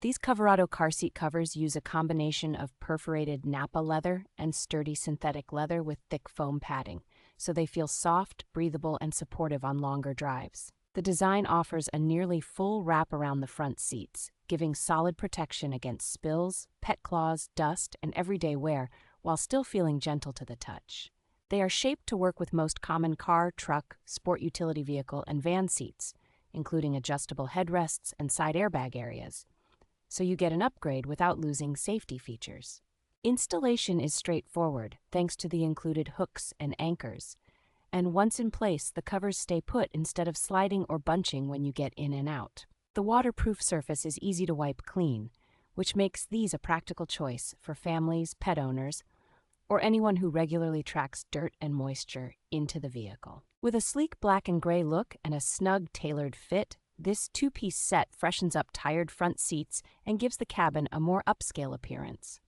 These Coverado car seat covers use a combination of perforated Nappa leather and sturdy synthetic leather with thick foam padding, so they feel soft, breathable, and supportive on longer drives. The design offers a nearly full wrap around the front seats, giving solid protection against spills, pet claws, dust, and everyday wear, while still feeling gentle to the touch. They are shaped to work with most common car, truck, sport utility vehicle, and van seats, including adjustable headrests and side airbag areas, so you get an upgrade without losing safety features. Installation is straightforward thanks to the included hooks and anchors, and once in place, the covers stay put instead of sliding or bunching when you get in and out. The waterproof surface is easy to wipe clean, which makes these a practical choice for families, pet owners, or anyone who regularly tracks dirt and moisture into the vehicle. With a sleek black and gray look and a snug, tailored fit, this two-piece set freshens up tired front seats and gives the cabin a more upscale appearance.